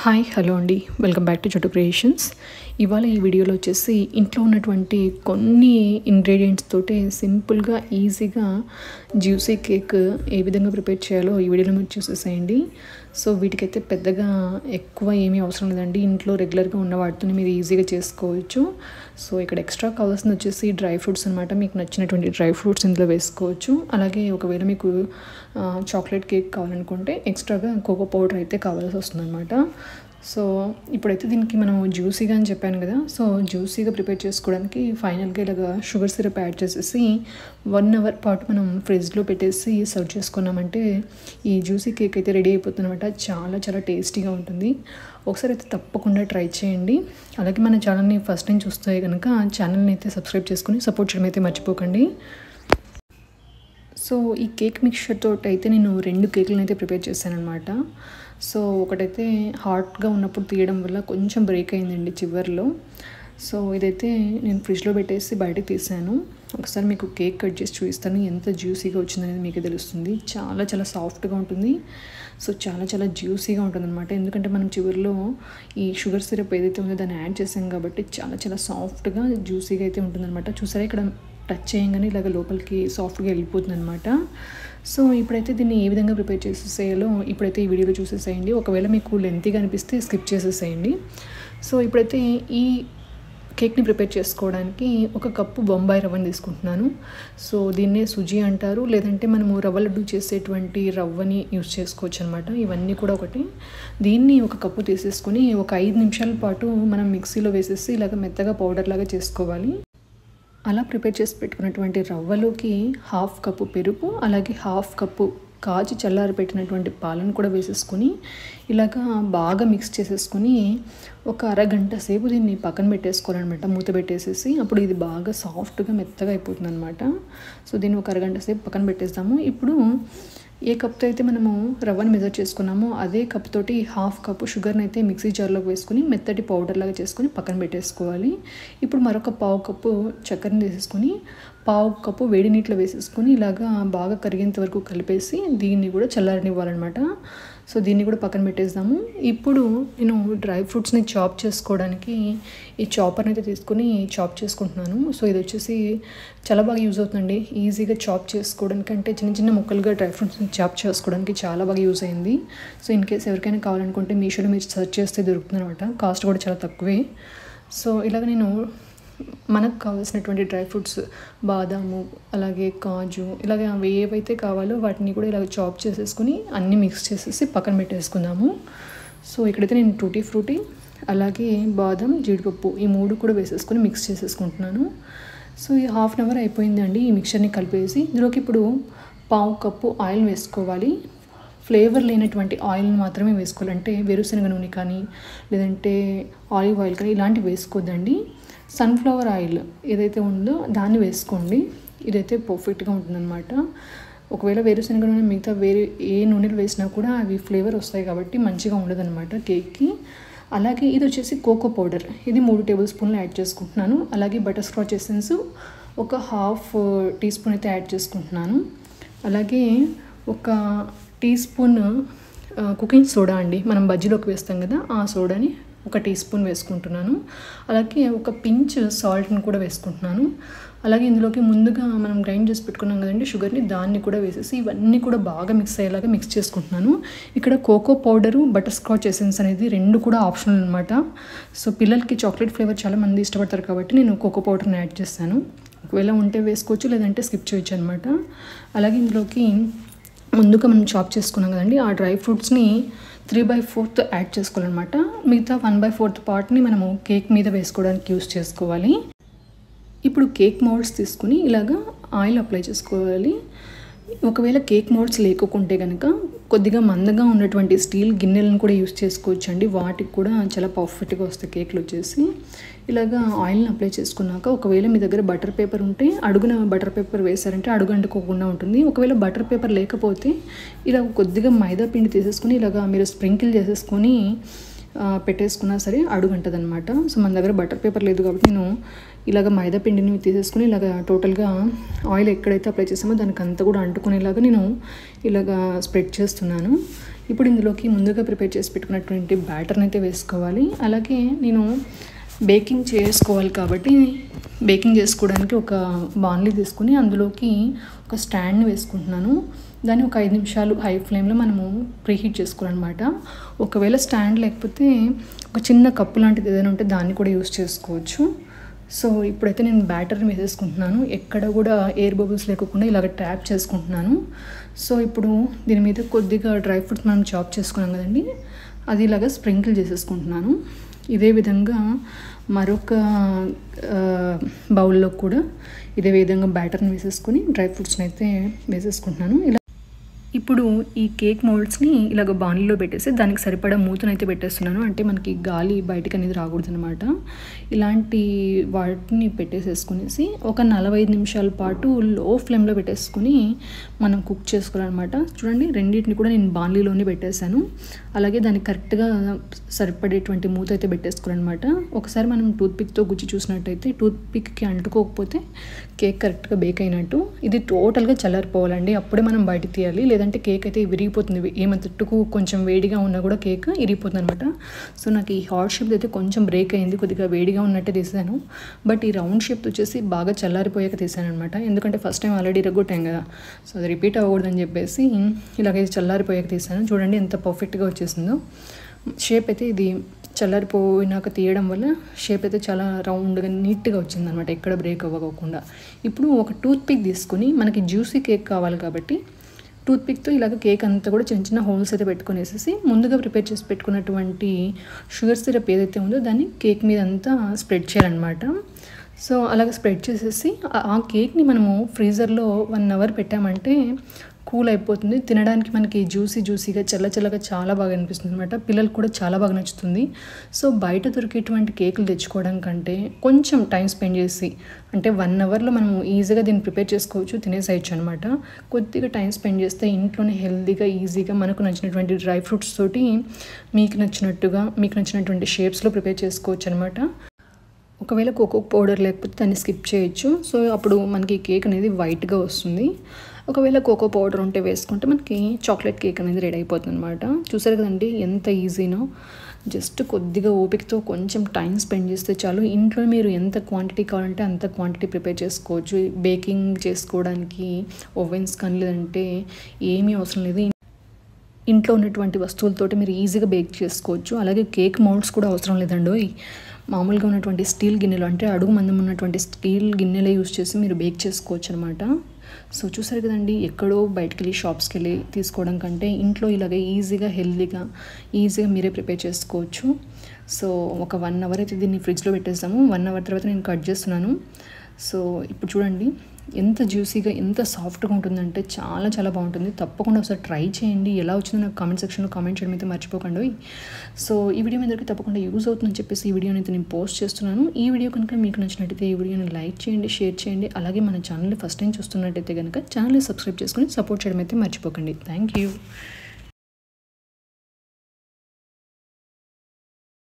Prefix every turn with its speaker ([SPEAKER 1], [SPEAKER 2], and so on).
[SPEAKER 1] Hi hello అండి, welcome back to చోటు creations. ఇవాళ ఈ వీడియోలో వచ్చేసి ఇంట్లో ఉన్నటువంటి కొన్ని ఇంగ్రీడియంట్స్ తోటి సింపుల్గా ఈజీగా జ్యూసీ కేక్ ఏ విధంగా ప్రిపేర్ చేయాలో ఈ వీడియోలో మీరు చూసేసేయండి. సో వీటికైతే పెద్దగా ఎక్కువ ఏమీ అవసరం లేదండి, ఇంట్లో రెగ్యులర్గా ఉన్న వాటితో మీరు ఈజీగా చేసుకోవచ్చు. సో ఇక్కడ ఎక్స్ట్రా కావాల్సింది వచ్చేసి డ్రై ఫ్రూట్స్ అనమాట. మీకు నచ్చినటువంటి డ్రై ఫ్రూట్స్ ఇందులో వేసుకోవచ్చు. అలాగే ఒకవేళ మీకు చాక్లెట్ కేక్ కావాలనుకుంటే ఎక్స్ట్రాగా కోకో పౌడర్ అయితే కావాల్సి వస్తుందన్నమాట. సో ఇప్పుడైతే దీనికి మనం జ్యూసీగా అని చెప్పాను కదా, సో జ్యూసీగా ప్రిపేర్ చేసుకోవడానికి ఫైనల్గా ఇలాగా షుగర్ సిరప్ యాడ్ చేసేసి 1 అవర్ పాటు మనం ఫ్రిడ్జ్లో పెట్టేసి సర్వ్ చేసుకున్నామంటే ఈ జ్యూసీ కేక్ అయితే రెడీ అయిపోతుంది అనమాట. చాలా చాలా టేస్టీగా ఉంటుంది. ఒకసారి అయితే తప్పకుండా ట్రై చేయండి. అలాగే మన ఛానల్ని ఫస్ట్ టైం చూస్తే కనుక ఛానల్ని అయితే సబ్స్క్రైబ్ చేసుకుని సపోర్ట్ చేయడం అయితే మర్చిపోకండి. సో ఈ కేక్ మిక్చర్ తోటి అయితే నేను 2 కేకులను అయితే ప్రిపేర్ చేశాను అనమాట. సో ఒకటైతే హాట్గా ఉన్నప్పుడు తీయడం వల్ల కొంచెం బ్రేక్ అయిందండి చివరిలో. సో ఇదైతే నేను ఫ్రిడ్జ్లో పెట్టేసి బయటకు తీసాను. ఒకసారి మీకు కేక్ కట్ చేసి చూపిస్తాను, ఎంత జ్యూసీగా వచ్చిందనేది మీకు తెలుస్తుంది. చాలా చాలా సాఫ్ట్గా ఉంటుంది. సో చాలా చాలా జ్యూసీగా ఉంటుంది అనమాట. ఎందుకంటే మనం చివరిలో ఈ షుగర్ సిరప్ ఏదైతే ఉందో దాన్ని యాడ్ చేసాం కాబట్టి చాలా చాలా సాఫ్ట్గా జ్యూసీగా అయితే ఉంటుందన్నమాట. చూసారా, ఇక్కడ టచ్ చేయగానే ఇలాగ లోపలికి సాఫ్ట్గా వెళ్ళిపోతుంది అనమాట. సో ఇప్పుడైతే దీన్ని ఏ విధంగా ప్రిపేర్ చేసేసేయాలో ఇప్పుడైతే ఈ వీడియోలో చూసేసేయండి. ఒకవేళ మీకు లెంతీగా అనిపిస్తే స్కిప్ చేసేసేయండి. సో ఇప్పుడైతే ఈ కేక్ని ప్రిపేర్ చేసుకోవడానికి 1 కప్పు బొంబాయి రవ్వని తీసుకుంటున్నాను. సో దీన్నే సుజీ అంటారు, లేదంటే మనము రవ్వ లడ్డు చేసేటువంటి రవ్వని యూజ్ చేసుకోవచ్చు అనమాట. ఇవన్నీ కూడా ఒకటి. దీన్ని 1 కప్పు తీసేసుకొని ఒక 5 నిమిషాల పాటు మనం మిక్సీలో వేసేసి ఇలాగ మెత్తగా పౌడర్ లాగా చేసుకోవాలి. అలా ప్రిపేర్ చేసి పెట్టుకున్నటువంటి రవ్వలోకి 1/2 కప్పు పెరుగు, అలాగే 1/2 కప్పు కాచి చల్లారి పెట్టినటువంటి పాలను కూడా వేసేసుకొని ఇలాగా బాగా మిక్స్ చేసేసుకొని ఒక అరగంట సేపు దీన్ని పక్కన పెట్టేసుకోవాలన్నమాట, మూత పెట్టేసేసి. అప్పుడు ఇది బాగా సాఫ్ట్గా మెత్తగా అయిపోతుంది అనమాట. సో దీన్ని ఒక అరగంట సేపు పక్కన పెట్టేస్తాము. ఇప్పుడు ఏ కప్తో అయితే మనము రవ్వని మెజర్ చేసుకున్నామో అదే కప్ తోటి 1/2 కప్పు షుగర్ని అయితే మిక్సీ జార్లోకి వేసుకొని మెత్తటి పౌడర్ లాగా చేసుకొని పక్కన పెట్టేసుకోవాలి. ఇప్పుడు మరొక 1/2 కప్పు చక్కెరని వేసేసుకొని 1/2 కప్పు వేడి నీటిలో వేసేసుకొని ఇలాగా బాగా కరిగేంత వరకు కలిపేసి దీన్ని కూడా చల్లారనివ్వాలన్నమాట. సో దీన్ని కూడా పక్కన పెట్టేద్దాము. ఇప్పుడు నేను డ్రై ఫ్రూట్స్ని చాప్ చేసుకోవడానికి ఈ చాపర్ని అయితే తీసుకొని చాప్ చేసుకుంటున్నాను. సో ఇది వచ్చేసి చాలా బాగా యూజ్ అవుతుందండి. ఈజీగా చాప్ చేసుకోవడానికి, అంటే చిన్న చిన్న ముక్కలుగా డ్రై ఫ్రూట్స్ని చాప్ చేసుకోవడానికి చాలా బాగా యూజ్ అయింది. సో ఇన్ కేస్ ఎవరికైనా కావాలనుకుంటే మీషోలో మీరు సెర్చ్ చేస్తే దొరుకుతుంది అనమాట. కాస్ట్ కూడా చాలా తక్కువే. సో ఇలాగ నేను మనకు కావాల్సినటువంటి డ్రై ఫ్రూట్స్ బాదాము, అలాగే కాజు, ఇలాగ ఏవైతే కావాలో వాటిని కూడా ఇలాగ చాప్ చేసేసుకొని అన్నీ మిక్స్ చేసేసి పక్కన పెట్టేసుకుందాము. సో ఇక్కడైతే నేను టూటీ ఫ్రూటీ, అలాగే బాదం, జీడిపప్పు ఈ 3 కూడా వేసేసుకొని మిక్స్ చేసేసుకుంటున్నాను. సో ఈ 1/2 అవర్ అయిపోయిందండి ఈ మిక్చర్ని కలిపేసి. ఇందులోకి ఇప్పుడు 1/2 కప్పు ఆయిల్ వేసుకోవాలి. ఫ్లేవర్ లేనటువంటి ఆయిల్ని మాత్రమే వేసుకోవాలి. అంటే వేరుశనగ నూనె కానీ లేదంటే ఆలివ్ ఆయిల్ కానీ ఇలాంటివి వేసుకోవద్దండి. సన్ఫ్లవర్ ఆయిల్ ఏదైతే ఉందో దాన్ని వేసుకోండి. ఇదైతే పర్ఫెక్ట్గా ఉంటుందన్నమాట. ఒకవేళ వేరుశనగ నూనె మిగతా వేరే ఏ నూనెలు వేసినా కూడా అవి ఫ్లేవర్ వస్తాయి కాబట్టి మంచిగా ఉండదన్నమాట కేక్కి. అలాగే ఇది వచ్చేసి కోకో పౌడర్, ఇది 3 టేబుల్ స్పూన్లు యాడ్ చేసుకుంటున్నాను. అలాగే బటర్ స్కాచ్ ఎసెన్స్ ఒక 1/2 టీ స్పూన్ అయితే యాడ్ చేసుకుంటున్నాను. అలాగే 1 టీ స్పూన్ కుకింగ్ సోడా అండి, మనం బజ్జీలోకి వేస్తాం కదా, ఆ సోడాని 1 టీ స్పూన్ వేసుకుంటున్నాను. అలాగే 1 పించ్ సాల్ట్ని కూడా వేసుకుంటున్నాను. అలాగే ఇందులోకి ముందుగా మనం గ్రైండ్ చేసి పెట్టుకున్నాం కదండి షుగర్ని, దాన్ని కూడా వేసేసి ఇవన్నీ కూడా బాగా మిక్స్ అయ్యేలాగా మిక్స్ చేసుకుంటున్నాను. ఇక్కడ cocoa powder, butterscotch essence అనేది 2 కూడా ఆప్షనల్ అనమాట. సో పిల్లలకి చాక్లెట్ ఫ్లేవర్ చాలామంది ఇష్టపడతారు కాబట్టి నేను కోకో పౌడర్ని యాడ్ చేస్తాను. ఒకవేళ ఉంటే వేసుకోవచ్చు, లేదంటే స్కిప్ చేయొచ్చు అనమాట. అలాగే ఇందులోకి ముందుగా మనం చాప్ చేసుకున్నాం కదండి ఆ డ్రై ఫ్రూట్స్ని 3/4 యాడ్ చేసుకోవాలన్నమాట. మిగతా 1/4 పార్ట్ని మనము కేక్ మీద వేసుకోవడానికి యూస్ చేసుకోవాలి. ఇప్పుడు కేక్ మౌల్డ్స్ తీసుకుని ఇలాగా ఆయిల్ అప్లై చేసుకోవాలి. ఒకవేళ కేక్ మౌల్డ్స్ లేకుంటే కనుక కొద్దిగా మందంగా ఉన్నటువంటి స్టీల్ గిన్నెలను కూడా యూస్ చేసుకోవచ్చు అండి. వాటికి కూడా చాలా పర్ఫెక్ట్గా వస్తాయి కేక్లు వచ్చేసి. ఇలాగా ఆయిల్ని అప్లై చేసుకున్నాక ఒకవేళ మీ దగ్గర బటర్ పేపర్ ఉంటే అడుగున బటర్ పేపర్ వేసారంటే అడుగు అంటుకోకుండా ఉంటుంది. ఒకవేళ బటర్ పేపర్ లేకపోతే ఇలా కొద్దిగా మైదా పిండి తీసేసుకొని ఇలాగా మీరు స్ప్రింకిల్ చేసేసుకొని పెట్టేసుకున్నా సరే అడుగంటది అనమాట. సో మన దగ్గర బటర్ పేపర్ లేదు కాబట్టి నేను ఇలాగ మైదా పిండిని తీసేసుకుని ఇలాగ టోటల్గా ఆయిల్ ఎక్కడైతే అప్లై చేసామో దానికి అంతా కూడా అంటుకునేలాగా నేను ఇలాగ స్ప్రెడ్ చేస్తున్నాను. ఇప్పుడు ఇందులోకి ముందుగా ప్రిపేర్ చేసి పెట్టుకున్నటువంటి బ్యాటర్ని అయితే వేసుకోవాలి. అలాగే నేను బేకింగ్ చేసుకోవాలి కాబట్టి బేకింగ్ చేసుకోవడానికి ఒక బాణలి తీసుకుని అందులోకి ఒక స్టాండ్ని వేసుకుంటున్నాను. దాన్ని ఒక 5 నిమిషాలు హై ఫ్లేమ్లో మనము ప్రీహీట్ చేసుకోవాలన్నమాట. ఒకవేళ స్టాండ్ లేకపోతే ఒక చిన్న కప్పు లాంటిది ఏదైనా ఉంటే దాన్ని కూడా యూస్ చేసుకోవచ్చు. సో ఇప్పుడైతే నేను బ్యాటర్ని వేసేసుకుంటున్నాను. ఎక్కడ కూడా ఎయిర్ బబుల్స్ లేకుండా ఇలాగ ట్యాప్ చేసుకుంటున్నాను. సో ఇప్పుడు దీని మీద కొద్దిగా డ్రై ఫ్రూట్స్ మనం చాప్ చేసుకున్నాం కదండి, అది ఇలాగ స్ప్రింకిల్ చేసేసుకుంటున్నాను. ఇదే విధంగా మరొక బౌల్లో కూడా ఇదే విధంగా బ్యాటర్ని వేసేసుకొని డ్రై ఫ్రూట్స్ని అయితే వేసేసుకుంటున్నాను. ఇప్పుడు ఈ కేక్ మోల్డ్స్ని ఇలాగ బాణలిలో పెట్టేసి దానికి సరిపడా మూతనైతే పెట్టేస్తున్నాను. అంటే మనకి గాలి బయటకు అనేది రాకూడదు అనమాట. ఇలాంటి వాటిని పెట్టేసేసుకునేసి ఒక 45 నిమిషాల పాటు లో ఫ్లేమ్లో పెట్టేసుకుని మనం కుక్ చేసుకోవాలన్నమాట. చూడండి, రెండింటిని కూడా నేను బాణలిలోనే పెట్టేశాను. అలాగే దానికి కరెక్ట్గా సరిపడేటువంటి మూత అయితే పెట్టేసుకోవాలన్నమాట. ఒకసారి మనం టూత్పిక్తో గుచ్చి చూసినట్టయితే టూత్పిక్కి అంటుకోకపోతే కేక్ కరెక్ట్గా బేక్ అయినట్టు. ఇది టోటల్గా చల్లారిపోవాలండి, అప్పుడే మనం బయట తీయాలి. లేదంటే కేక్ అయితే విరిగిపోతుంది. ఏమంతట్టుకు కొంచెం వేడిగా ఉన్నా కూడా కేక్ ఇరిగిపోతుంది అనమాట. సో నాకు ఈ హాట్ షేప్ అయితే కొంచెం బ్రేక్ అయింది, కొద్దిగా వేడిగా ఉన్నట్టే తీసాను. బట్ ఈ రౌండ్ షేప్ వచ్చేసి బాగా చల్లారిపోయాక తీసాను అనమాట. ఎందుకంటే ఫస్ట్ టైం ఆల్రెడీ ఇరగొట్టాం కదా, సో అది రిపీట్ అవ్వకూడదని చెప్పేసి ఇలాగైతే చల్లారిపోయాక తీసాను. చూడండి ఎంత పర్ఫెక్ట్గా వచ్చేసిందో షేప్ అయితే. ఇది చల్లారిపోయినాక తీయడం వల్ల షేప్ అయితే చాలా రౌండ్గా నీట్గా వచ్చిందనమాట, ఎక్కడ బ్రేక్ అవ్వకుండా. ఇప్పుడు ఒక టూత్పిక్ తీసుకుని మనకి జ్యూసీ కేక్ కావాలి కాబట్టి టూత్పిక్తో ఇలాగ కేక్ అంతా కూడా చిన్న చిన్న హోల్స్ అయితే పెట్టుకునేసేసి ముందుగా ప్రిపేర్ చేసి పెట్టుకున్నటువంటి షుగర్ సిరప్ ఏదైతే ఉందో దాన్ని కేక్ మీద అంతా స్ప్రెడ్ చేయాలన్నమాట. సో అలాగ స్ప్రెడ్ చేసేసి ఆ కేక్ని మనము ఫ్రీజర్లో 1 అవర్ పెట్టామంటే కూల్ అయిపోతుంది. తినడానికి మనకి జ్యూసీగా చల్లగా చాలా బాగా అనిపిస్తుంది అనమాట. పిల్లలకు కూడా చాలా బాగా నచ్చుతుంది. సో బయట దొరికేటువంటి కేకులు తెచ్చుకోవడం కంటే కొంచెం టైం స్పెండ్ చేసి, అంటే 1 అవర్లో మనం ఈజీగా దీన్ని ప్రిపేర్ చేసుకోవచ్చు, తినేసేయచ్చు అనమాట. కొద్దిగా టైం స్పెండ్ చేస్తే ఇంట్లోనే హెల్తీగా ఈజీగా మనకు నచ్చినటువంటి డ్రై ఫ్రూట్స్ తోటి మీకు నచ్చినటువంటి షేప్స్లో ప్రిపేర్ చేసుకోవచ్చు అనమాట. ఒకవేళ కోకో పౌడర్ లేకపోతే దాన్ని స్కిప్ చేయొచ్చు. సో అప్పుడు మనకి కేక్ అనేది వైట్గా వస్తుంది. ఒకవేళ కోకో పౌడర్ ఉంటే వేసుకుంటే మనకి చాక్లెట్ కేక్ అనేది రెడీ అయిపోతుంది అనమాట. చూసారు కదండి ఎంత ఈజీనో. జస్ట్ కొద్దిగా ఓపికతో కొంచెం టైం స్పెండ్ చేస్తే చాలు. ఇంట్లో మీరు ఎంత క్వాంటిటీ కావాలంటే అంత క్వాంటిటీ ప్రిపేర్ చేసుకోవచ్చు. బేకింగ్ చేసుకోవడానికి ఓవెన్స్ కానీ లేదంటే ఏమీ అవసరం లేదు. ఇంట్లో ఉన్నటువంటి వస్తువులతోటి మీరు ఈజీగా బేక్ చేసుకోవచ్చు. అలాగే కేక్ మౌల్డ్స్ కూడా అవసరం లేదండి. మామూలుగా ఉన్నటువంటి స్టీల్ గిన్నెలు, అంటే అడుగు మందం ఉన్నటువంటి స్టీల్ గిన్నెలే యూస్ చేసి మీరు బేక్ చేసుకోవచ్చు అనమాట. సో చూసారు కదండి, ఎక్కడో బయటకు వెళ్ళి షాప్స్కి వెళ్ళి తీసుకోవడం కంటే ఇంట్లో ఇలాగే ఈజీగా హెల్తీగా మీరే ప్రిపేర్ చేసుకోవచ్చు. సో ఒక 1 అవర్ అయితే దీన్ని ఫ్రిడ్జ్లో పెట్టేస్తాము. 1 అవర్ తర్వాత నేను కట్ చేస్తున్నాను. సో ఇప్పుడు చూడండి ఎంత జ్యూసీగా ఎంత సాఫ్ట్గా ఉంటుందంటే చాలా బాగుంటుంది. తప్పకుండా ఒకసారి ట్రై చేయండి. ఎలా వచ్చిందో నాకు కామెంట్ సెక్షన్లో కామెంట్ చేయడం అయితే మర్చిపోకండి. సో ఈ వీడియో మీ అందరికీ తప్పకుండా యూజ్ అవుతుందని చెప్పేసి ఈ వీడియోని అయితే నేను పోస్ట్ చేస్తున్నాను. ఈ వీడియో కనుక మీకు నచ్చినట్టయితే ఈ వీడియోని లైక్ చేయండి, షేర్ చేయండి. అలాగే మన ఛానల్ని ఫస్ట్ టైం చూస్తున్నట్టయితే కనుక ఛానల్ని సబ్స్క్రైబ్ చేసుకొని సపోర్ట్ చేయడం అయితే మర్చిపోకండి. Thank you.